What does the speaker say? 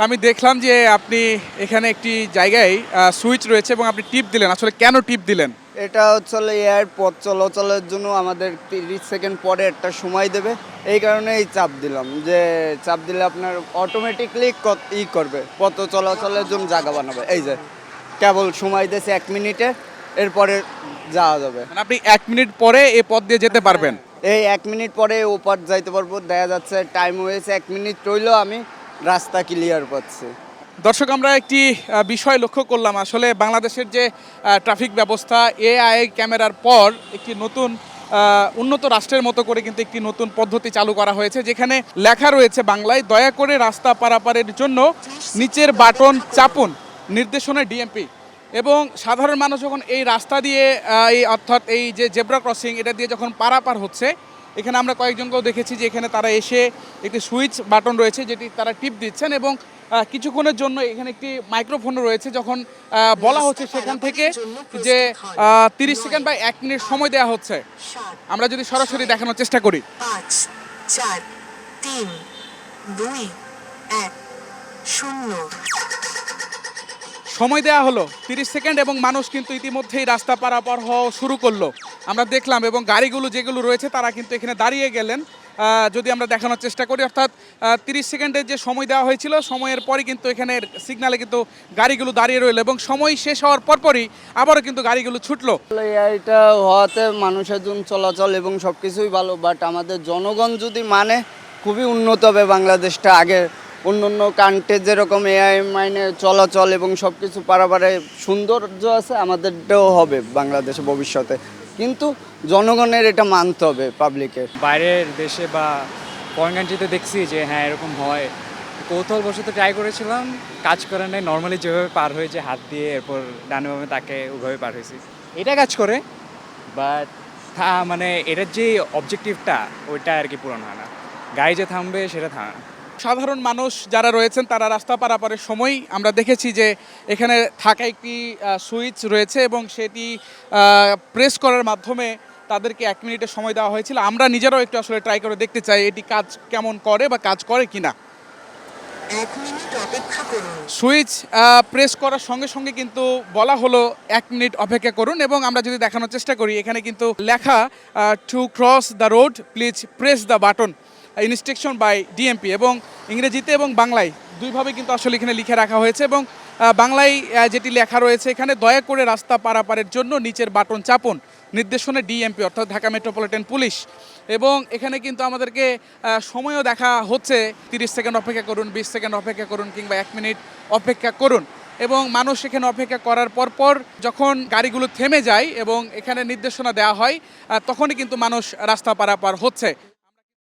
আমি দেখলাম যে আপনি এখানে একটি জায়গায় সুইচ রয়েছে এবং আপনি টিপ দিলেন। আসলে কেন টিপ দিলেন? এটা হচ্ছে হলো এয়ার পথ চলাচলের জন্য আমাদের 30 সেকেন্ড পরে একটা সময় দেবে। এই কারণে এই চাপ দিলাম যে চাপ দিলে আপনার অটোমেটিকলি করবে, পথ চলাচলের জন্য জায়গা বানাবে। এই যে কেবল সময় দিয়েছে 1 মিনিটে, এরপরে যাওয়া যাবে। মানে আপনি ১ মিনিট পরে এই পথ দিয়ে যেতে পারবেন। এই 1 মিনিট পরে ওপার যাইতে পারবো। দেখা যাচ্ছে টাইম হয়েছে 1 মিনিট রইলেও আমি রাস্তা ক্লিয়ার পাচ্ছি। দর্শক, আমরা একটি বিষয় লক্ষ্য করলাম। আসলে বাংলাদেশের যে ট্রাফিক ব্যবস্থা এআই ক্যামেরার পর একটি নতুন উন্নত রাষ্ট্রের মতো করে কিন্তু একটি নতুন পদ্ধতি চালু করা হয়েছে, যেখানে লেখা রয়েছে বাংলায়, দয়া করে রাস্তা পারাপারের জন্য নিচের বাটন চাপুন, নির্দেশনা ডিএমপি। এবং সাধারণ মানুষ যখন এই রাস্তা দিয়ে অর্থাৎ এই যে জেব্রা ক্রসিং এটা দিয়ে যখন পারাপার হচ্ছে, এখানে আমরা কয়েকজনকেও দেখেছি যে এখানে তারা এসে একটি সুইচ বাটন রয়েছে যেটি তারা টিপ দিচ্ছেন এবং কিছুক্ষণের জন্য এখানে একটি মাইক্রোফোন রয়েছে, যখন বলা হচ্ছে সেখান থেকে যে 30 সেকেন্ড বা 1 মিনিট সময় দেওয়া হচ্ছে। আমরা যদি সরাসরি দেখানোর চেষ্টা করি। 5 4 3 2 1 0 সময় দেওয়া হলো 30 সেকেন্ড এবং মানুষ কিন্তু ইতিমধ্যেই রাস্তা পারাপার হওয়া শুরু করলো। আমরা দেখলাম এবং গাড়িগুলো যেগুলো রয়েছে তারা কিন্তু এখানে দাঁড়িয়ে গেলেন। যদি আমরা দেখানোর চেষ্টা করি, অর্থাৎ 30 সেকেন্ডের যে সময় দেওয়া হয়েছিল, সময়ের পরই কিন্তু এখানে সিগনালে কিন্তু গাড়িগুলো দাঁড়িয়ে রইল এবং সময় শেষ হওয়ার পরপরই আবারও কিন্তু গাড়িগুলো ছুটলো। এটা হওয়াতে মানুষের জন্য চলাচল এবং সব কিছুই ভালো, বাট আমাদের জনগণ যদি মানে খুবই উন্নত হবে বাংলাদেশটা। আগে অন্য অন্য কান্ট্রি যেরকম এআই মাইনে চলাচল এবং সব কিছু পারাপারে সৌন্দর্য আছে, আমাদেরটাও হবে বাংলাদেশে ভবিষ্যতে। কিন্তু জনগণের এটা মানতে হবে, পাবলিকের। বাইরের দেশে বা ফরেন কান্ট্রিতে দেখছি যে হ্যাঁ এরকম হয়, কৌতূহলবশত ট্রাই করেছিলাম, কাজ করে নাই। নর্মালি যেভাবে পার হয়েছে হাত দিয়ে, এরপর ডানে বামে তাকে ওইভাবে পার হয়েছি, এটা কাজ করে। বাট মানে এটার যে অবজেক্টিভটা ওইটা আর কি পূরণ হয় না। গাড়ি যে থামবে সেটা থামে না। সাধারণ মানুষ যারা রয়েছেন তারা রাস্তা পারাপারের সময় আমরা দেখেছি যে এখানে থাকা একটি সুইচ রয়েছে এবং সেটি প্রেস করার মাধ্যমে তাদেরকে 1 মিনিটের সময় দেওয়া হয়েছিল। আমরা নিজেরাও একটু আসলে ট্রাই করে দেখতে চাই এটি কাজ কেমন করে বা কাজ করে কিনা। 1 মিনিট অপেক্ষা করুন। সুইচ প্রেস করার সঙ্গে সঙ্গে কিন্তু বলা হলো 1 মিনিট অপেক্ষা করুন এবং আমরা যদি দেখানোর চেষ্টা করি, এখানে কিন্তু লেখা to cross the road please press the button, instruction by DMP, এবং ইংরেজিতে এবং বাংলায় দুইভাবে কিন্তু আসলে এখানে লিখে রাখা হয়েছে। এবং বাংলায় যেটি লেখা রয়েছে এখানে, দয়া করে রাস্তা পারাপারের জন্য নিচের বাটন চাপুন, নির্দেশনা ডিএমপি অর্থাৎ ঢাকা মেট্রোপলিটন পুলিশ। এবং এখানে কিন্তু আমাদেরকে সময়ও দেখা হচ্ছে, 30 সেকেন্ড অপেক্ষা করুন, 20 সেকেন্ড অপেক্ষা করুন, কিংবা 1 মিনিট অপেক্ষা করুন। এবং মানুষ এখানে অপেক্ষা করার পর যখন গাড়িগুলো থেমে যায় এবং এখানে নির্দেশনা দেওয়া হয়, তখনই কিন্তু মানুষ রাস্তা পারাপার হচ্ছে।